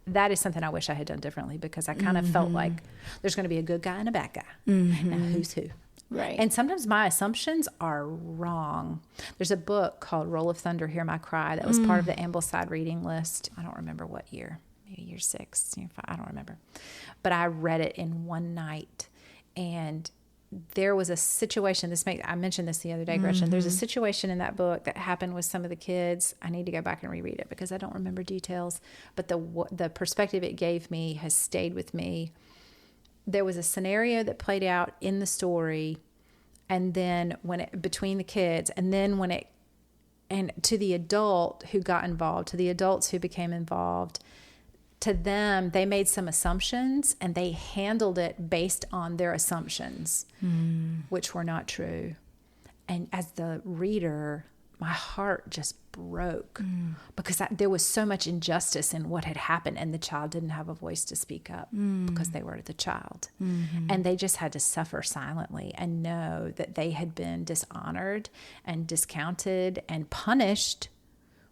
that is something I wish I had done differently, because I kind of felt like there's going to be a good guy and a bad guy. Now who's who? Right. And sometimes my assumptions are wrong. There's a book called Roll of Thunder, Hear My Cry that was part of the Ambleside reading list. I don't remember what year. Maybe year 6, year 5, I don't remember. But I read it in one night, and there was a situation, I mentioned this the other day, Gretchen, there's a situation in that book that happened with some of the kids. I need to go back and reread it because I don't remember details, but the perspective it gave me has stayed with me. There was a scenario that played out in the story, and then between the kids, and then and to the adult who got involved, to the adults who became involved, to them, they made some assumptions and they handled it based on their assumptions, which were not true. And as the reader, my heart just broke because there was so much injustice in what had happened, and the child didn't have a voice to speak up because they were the child. And they just had to suffer silently and know that they had been dishonored and discounted and punished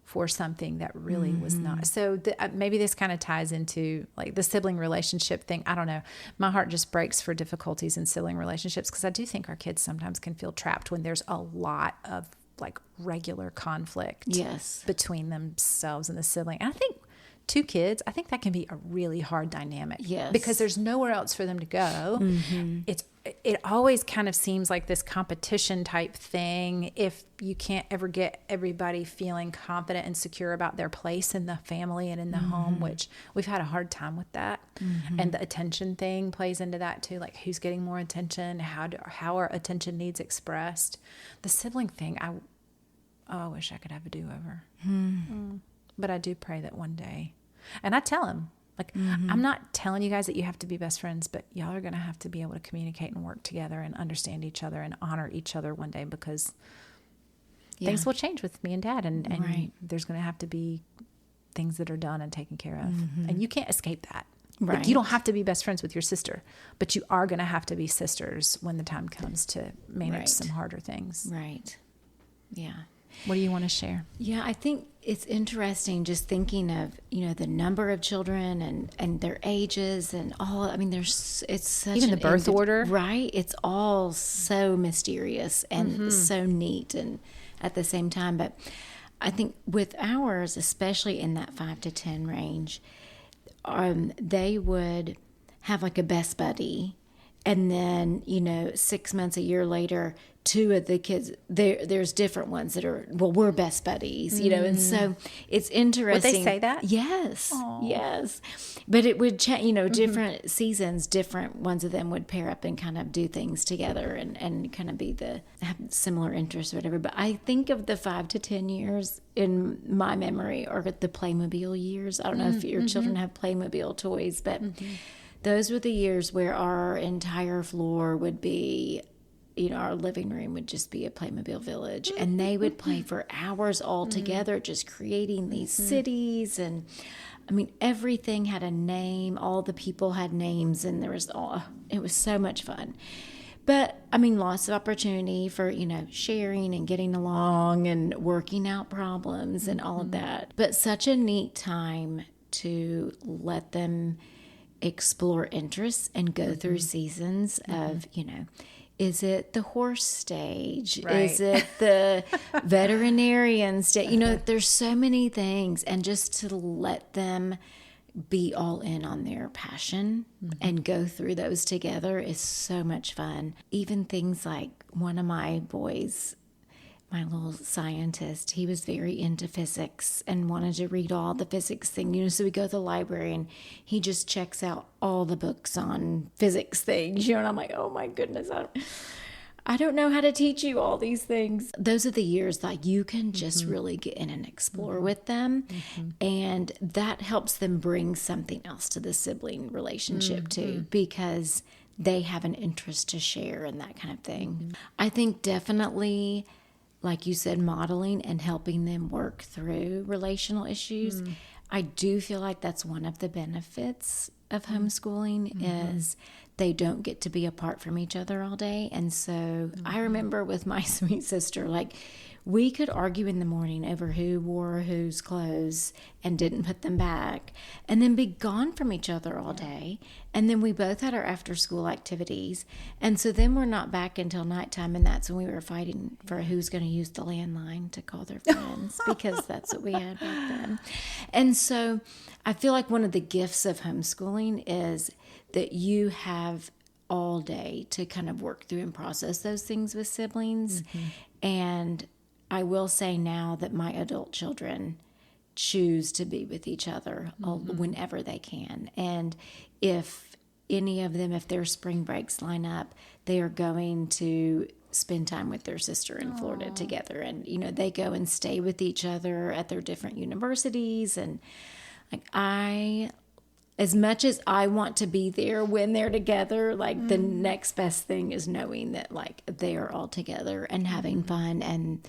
for something that really was not. So maybe this kind of ties into like the sibling relationship thing. I don't know. My heart just breaks for difficulties in sibling relationships because I do think our kids sometimes can feel trapped when there's a lot of like regular conflict between themselves and the sibling. And I think 2 kids, I think that can be a really hard dynamic because there's nowhere else for them to go. It always kind of seems like this competition type thing if you can't ever get everybody feeling confident and secure about their place in the family and in the home, which we've had a hard time with that. And the attention thing plays into that too, like who's getting more attention, how are attention needs expressed. The sibling thing, I wish I could have a do-over. But I do pray that one day, and I tell him, like, I'm not telling you guys that you have to be best friends, but y'all are going to have to be able to communicate and work together and understand each other and honor each other one day because things will change with me and Dad. And there's going to have to be things that are done and taken care of. And you can't escape that. Right. Like, you don't have to be best friends with your sister, but you are going to have to be sisters when the time comes to manage some harder things. Right. Yeah. What do you want to share? Yeah, I think it's interesting just thinking of, the number of children and their ages and all. I mean, it's such even the birth order. Right. It's all so mysterious and so neat and at the same time. But I think with ours, especially in that 5 to 10 range, they would have like a best buddy. And then, 6 months, a year later, 2 of the kids, there's different ones that are, we're best buddies, and so it's interesting. Would they say that? Yes. Aww. Yes. But it would change, different seasons, different ones of them would pair up and kind of do things together and kind of have similar interests or whatever. But I think of the 5 to 10 years in my memory are the Playmobil years. I don't know if your children have Playmobil toys, but those were the years where our entire floor would be, our living room would just be a Playmobil village. And they would play for hours all together, just creating these cities. And I mean, everything had a name. All the people had names, and it was so much fun. But I mean, lots of opportunity for, sharing and getting along and working out problems and all of that. But such a neat time to let them explore interests and go through seasons of, is it the horse stage? Right. Is it the veterinarian stage? There's so many things. And just to let them be all in on their passion and go through those together is so much fun. Even things like one of my boys, my little scientist, he was very into physics and wanted to read all the physics things, so we go to the library and he just checks out all the books on physics things, and I'm like, oh my goodness, I don't know how to teach you all these things. Those are the years that you can just really get in and explore with them. And that helps them bring something else to the sibling relationship too, because they have an interest to share and that kind of thing. I think definitely, like you said, modeling and helping them work through relational issues. I do feel like that's one of the benefits of homeschooling is they don't get to be apart from each other all day. And so I remember with my sweet sister, like we could argue in the morning over who wore whose clothes and didn't put them back, and then be gone from each other all day. And then we both had our after school activities. And so then we're not back until nighttime. And that's when we were fighting for who's going to use the landline to call their friends because that's what we had back then. And so I feel like one of the gifts of homeschooling is that you have all day to kind of work through and process those things with siblings. And I will say now that my adult children choose to be with each other whenever they can. And if any of them, if their spring breaks line up, they are going to spend time with their sister in Florida together. And, you know, they go and stay with each other at their different universities. And like as much as I want to be there when they're together, like the next best thing is knowing that like they are all together and having fun, and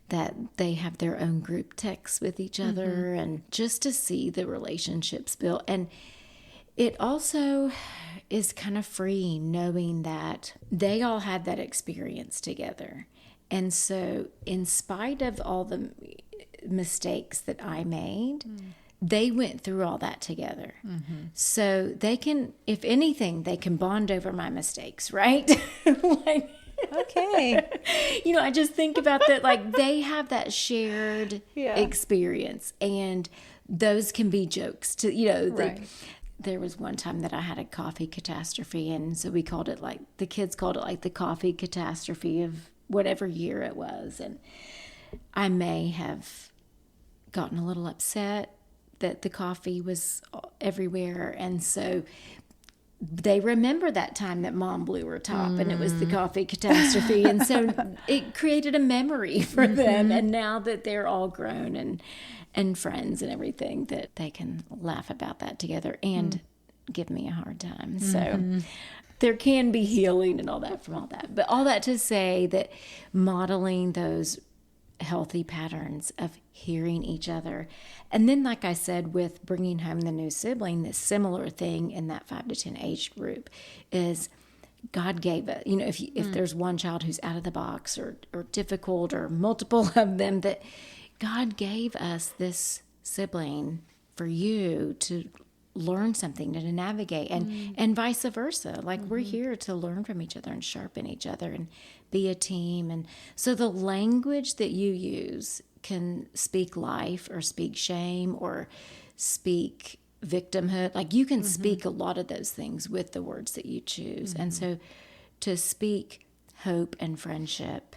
that they have their own group texts with each other, and just to see the relationships build. And it also is kind of freeing knowing that they all had that experience together. And so in spite of all the mistakes that I made, they went through all that together. So they can, if anything, they can bond over my mistakes, right? Like, Okay. you know, I just think about that, like they have that shared experience, and those can be jokes to, you know, Right. there was one time that I had a coffee catastrophe, and so we called it like, the kids called it like the coffee catastrophe of whatever year it was. And I may have gotten a little upset that the coffee was everywhere. And so they remember that time that Mom blew her top and it was the coffee catastrophe. And so it created a memory for them. And now that they're all grown and friends and everything, that they can laugh about that together and give me a hard time. So there can be healing and all that from all that. But all that to say that modeling those healthy patterns of hearing each other. And then, like I said, with bringing home the new sibling, this similar thing in that 5 to 10 age group is God gave it. You know, if there's one child who's out of the box or difficult, or multiple of them, that God gave us this sibling for you to learn something, to navigate, and vice versa. Like we're here to learn from each other and sharpen each other and be a team. And so the language that you use can speak life or speak shame or speak victimhood. Like you can speak a lot of those things with the words that you choose. And so to speak hope and friendship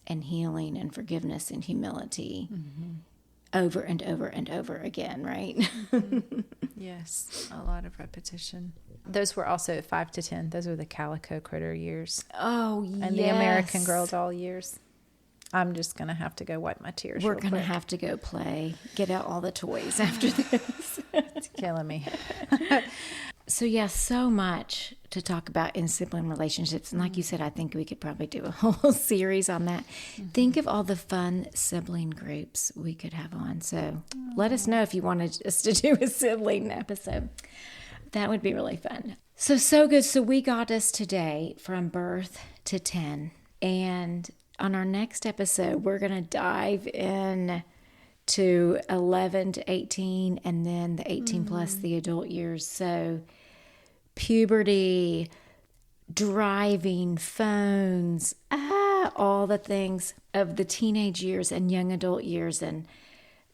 and healing and forgiveness and humility over and over and over again, right? Yes, a lot of repetition. Those were also 5 to 10. Those were the calico critter years. Oh, yes. And the American Girl doll years. I'm just going to have to go wipe my tears. We're going to have to go play. Get out all the toys after this. It's killing me. So, yeah, so much to talk about in sibling relationships. And like you said, I think we could probably do a whole series on that. Think of all the fun sibling groups we could have on. So let us know if you wanted us to do a sibling episode. That would be really fun. So good. So we got us today from birth to 10. And on our next episode, we're going to dive in to 11 to 18, and then the 18 plus the adult years. So puberty, driving, phones, all the things of the teenage years and young adult years. And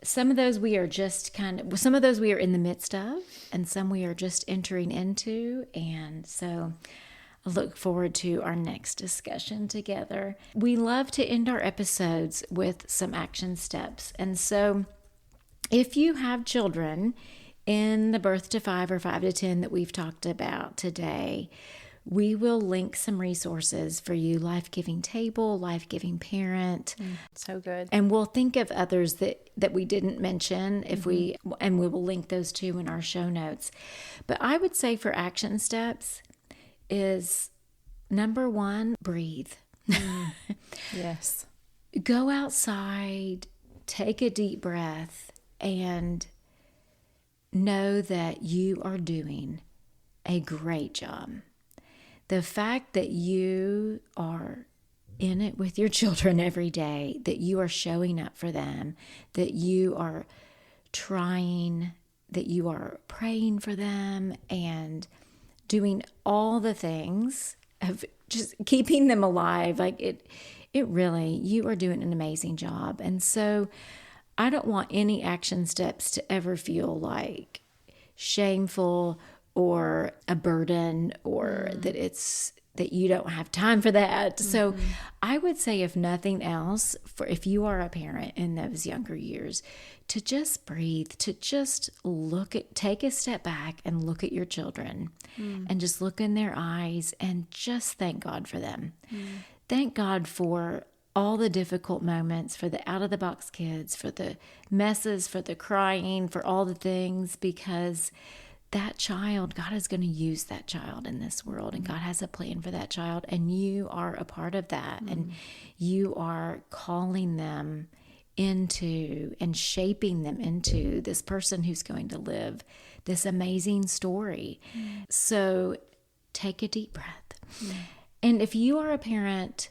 some of those we are just some of those we are in the midst of, and some we are just entering into. And so I look forward to our next discussion together. We love to end our episodes with some action steps. And so if you have children in the birth to 5 or 5 to 10 that we've talked about today, we will link some resources for you. Life-Giving Table, Life-Giving Parent. So good. And we'll think of others that we didn't mention and we will link those too in our show notes. But I would say for action steps is number 1, breathe. Yes. Go outside, take a deep breath, and know that you are doing a great job. The fact that you are in it with your children every day, that you are showing up for them, that you are trying, that you are praying for them and doing all the things of just keeping them alive. Like it really, you are doing an amazing job. And so I don't want any action steps to ever feel like shameful or a burden, or that you don't have time for that. So I would say, if nothing else, if you are a parent in those younger years, to just breathe, to just take a step back and look at your children and just look in their eyes and just thank God for them. Thank God for all the difficult moments, for the out of the box kids, for the messes, for the crying, for all the things, because that child, God is going to use that child in this world, and God has a plan for that child, and you are a part of that, and you are calling them into and shaping them into this person who's going to live this amazing story. So take a deep breath. And if you are a parent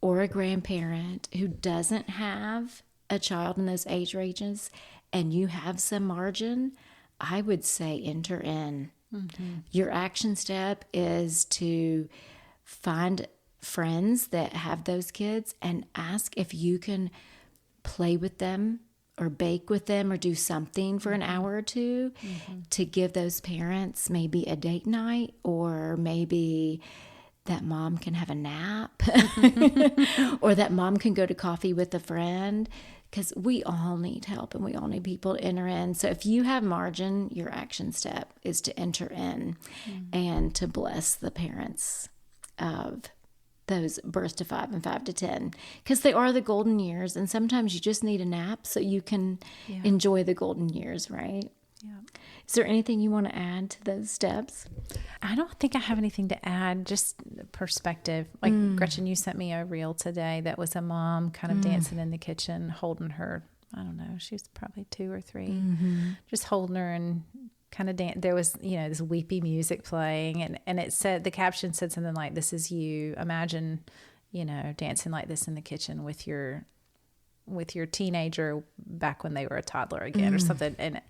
or a grandparent who doesn't have a child in those age ranges and you have some margin, I would say enter in. Your action step is to find friends that have those kids and ask if you can play with them or bake with them or do something for an hour or two to give those parents maybe a date night, or maybe that mom can have a nap or that mom can go to coffee with a friend, because we all need help and we all need people to enter in. So if you have margin, your action step is to enter in and to bless the parents of those birth to 5 and 5 to 10, because they are the golden years, and sometimes you just need a nap so you can enjoy the golden years, right? Yeah. Is there anything you want to add to those steps? I don't think I have anything to add, just perspective. Like Gretchen, you sent me a reel today that was a mom kind of dancing in the kitchen, holding her, I don't know, she was probably 2 or 3, just holding her and kind of dance. There was, this weepy music playing, and it said, the caption said something like, "This is you. Imagine, dancing like this in the kitchen with your teenager back when they were a toddler again," or something. And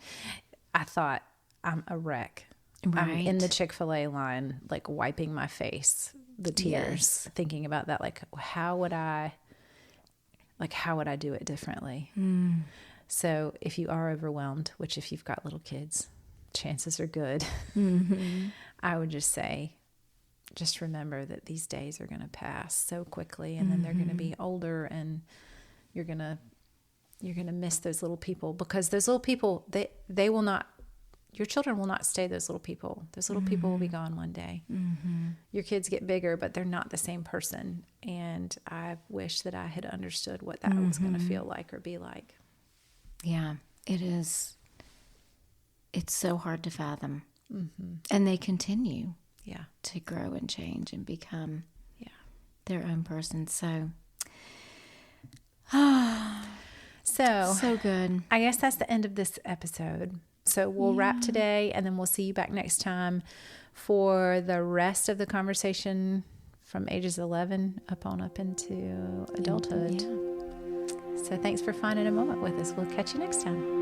I thought, I'm a wreck. Right. I'm in the Chick-fil-A line, like wiping my face, the tears, thinking about that. Like, how would I do it differently? So if you are overwhelmed, which if you've got little kids, chances are good, I would just say, just remember that these days are going to pass so quickly, and then they're going to be older, and you're going to miss those little people, because those little people, they will not, your children will not stay those little people. Those little people will be gone one day. Your kids get bigger, but they're not the same person. And I wish that I had understood what that was going to feel like or be like. Yeah, it is. It's so hard to fathom. And they continue to grow and change and become their own person. So good. I guess that's the end of this episode. So we'll wrap today, and then we'll see you back next time for the rest of the conversation from ages 11 up into adulthood. So thanks for finding a moment with us. We'll catch you next time.